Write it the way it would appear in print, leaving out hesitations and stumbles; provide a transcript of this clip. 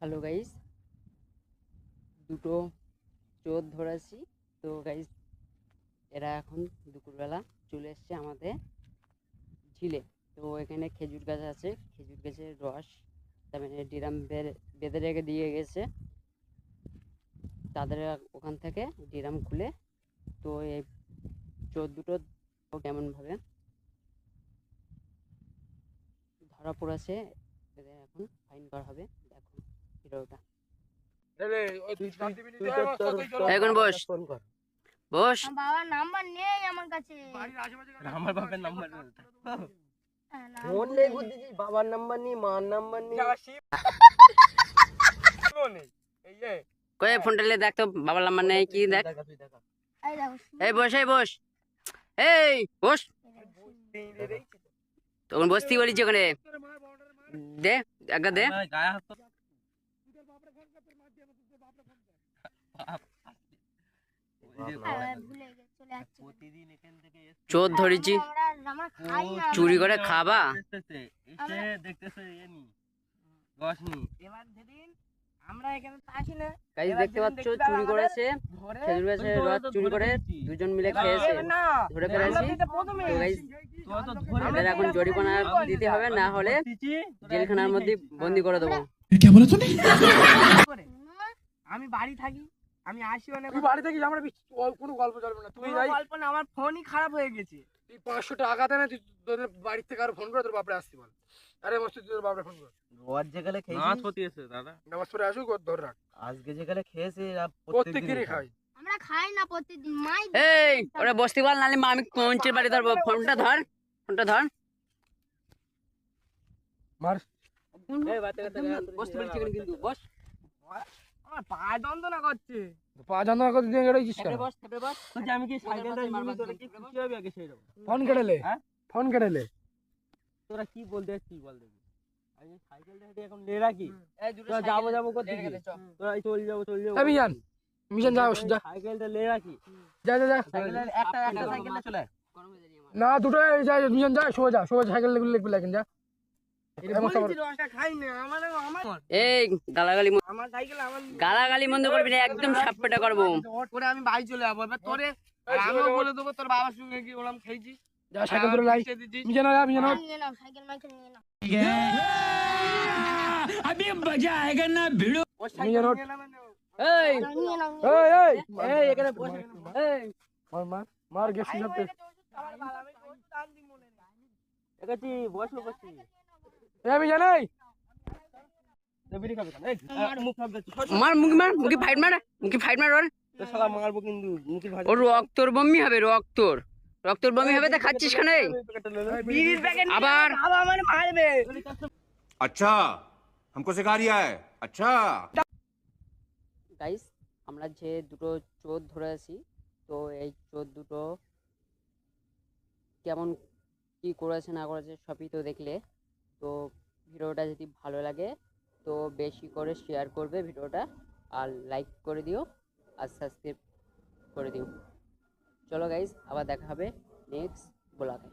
Hello guys, দুটো চোর ধরেছি। তো গাইস, এরা এখন দুপুরবেলা চলে এসছে আমাদের ঝিলে। তো এখানে খেজুর গাছ আছে, খেজুর গাছের রস তার মানে ড্রাম বেঁধে রেখে দিয়ে গেছে তাদের। ওখান থেকে ড্রাম খুলে তো এই চোর দুটো কেমনভাবে ধরা পড়েছে, এদের এখন ফাইন করা হবে। দেখো ভিডিওটা। এখন বস বস। বাবার নাম্বার নেই আমার কাছে। আমার বাবার নাম্বার ফোন নেই বুঝছিস, বাবার নাম্বার নেই, মার নাম্বার নেই। কই ফোনটা লে দেখ তো, বাবার নাম্বার নেই কি দেখ। এই দেখো, এই বস, এই বস, এই বস। তখন বসতি বলিস ওখানে, দে একটা দে। গায়ে হাত ভুলে গেছি, চলে যাচ্ছে। প্রতিদিন এখান থেকে চোর ধরেছি, আমরা খাই না। চুরি করে খাবা। এসে দেখতেছে এনি রসনি। এবার যেদিন আমরা এখানে আসি না, গাইস দেখতে পাচ্ছ চুরি করেছে, খেজুর গাছের রস চুরি করে দুজন মিলে খেয়েছে, ধরে ফেলেছি। তো গাইস আমাদের এখন জরিমানা দিতে হবে, না হলে জেলখানার মধ্যে বন্দি করে দেবো। আমি বাড়ি থাকি, আমি আসি অনেক। তুই বাড়ি থাকিস, আমরা কোনো গল্প চলবে না। তুই যাই, গল্প না, আমার ফোনই খারাপ হয়ে গেছে। তুই 500 টাকা দে না, তুই তোদের বাড়ি থেকে আর ফোন করে তোর বাপরে আসতে বল। আরে মস্ত তোর বাপরে ফোন কর। রোজ যেখানে খেয়েছিস হতিয়েছে দাদা, নামাজ পড়ে আসুক, ওর ধর রাখ। আজকে যেখানে খেয়েছে প্রত্যেক দিনই খাই। আমরা খাই না প্রতিদিন, মাই এই ওরা বসতে বল, নালে মা আমি মঞ্চের বাড়ি ধরবো। ফোনটা ধর, ফোনটা ধর। মার। বসতে বলছি কিন্তু বস। আমার পায়ে যন্ত্রণা করছে। পা যন্ত্রণা করে দিয়ে গেছিস কেন? বস, বস, বস। বলছি আমি কি সাইকেলটা নিয়ে তোরা কি খুশি হবে আগে সেই রকম? ফোন কেটেলে, হ্যাঁ? ফোন কেটেলে। তোরা কি বলতে আসছিস বল দেখি। আমি সাইকেলটা হেঁটে এখন লে রাখি, তোরা যাবো করতে কি? তোরা চলে যাবো এই মিজান, মিজান যা, যা সাইকেলটা লে রাখি। যা যা যা। সাইকেলের একটা সাইকেলটা চলে আয়। না দুটো যা, মিজান যা, সোজা সোজা সাইকেল লিখবি লাগেন যা। খাই না, আমার এই গালাগালি আমার সাইকেল আমার গালাগালি বন্ধ করবি না, একদম সাপটা করবো। করে আমি বাড়ি চলে যাবো। এবার তোরে আর আমিও বলে দেবো তোর বাবার সঙ্গে কি ওরম খেয়েছি। যা সাইকেল ধরে লাই। মিজান যা, মিজান নিয়ে নাও, সাইকেল মাইকেল নিয়ে নাও। মিজান এই নিয়ে নাও, এই এই এই এখানে বসে, এই মার মার মার গেছি সব। একাছি বসো বসি। এই মিজান এই বিড়ি খাবে কেন? এই আর মুখ ফাপ দিচ্ছিস। মার মুখে ফাইট মার, মুখে ফাইট মার। ওর তো শালা মারবো কিন্তু মুখের ভাষা। ওর রক্তর বমি হবে, রক্তর বমি হবে। তা খাচ্ছিস কেন? বিড়ির প্যাকেট আবার বাবা আমার মারবে। अच्छा हमको सिखा रिया है अच्छा। গাইস, আমরা যে দুটো চোর ধরে আছি, তো এই চোর দুটো কেমন কি করেছে না করেছে সবই তো দেখলে। তো ভিডিওটা যদি ভালো লাগে তো বেশি করে শেয়ার করবে ভিডিওটা, আর লাইক করে দিও, আর সাবস্ক্রাইব করে দিও। চলো গাইস, আবার দেখা হবে নেক্সট ব্লগে।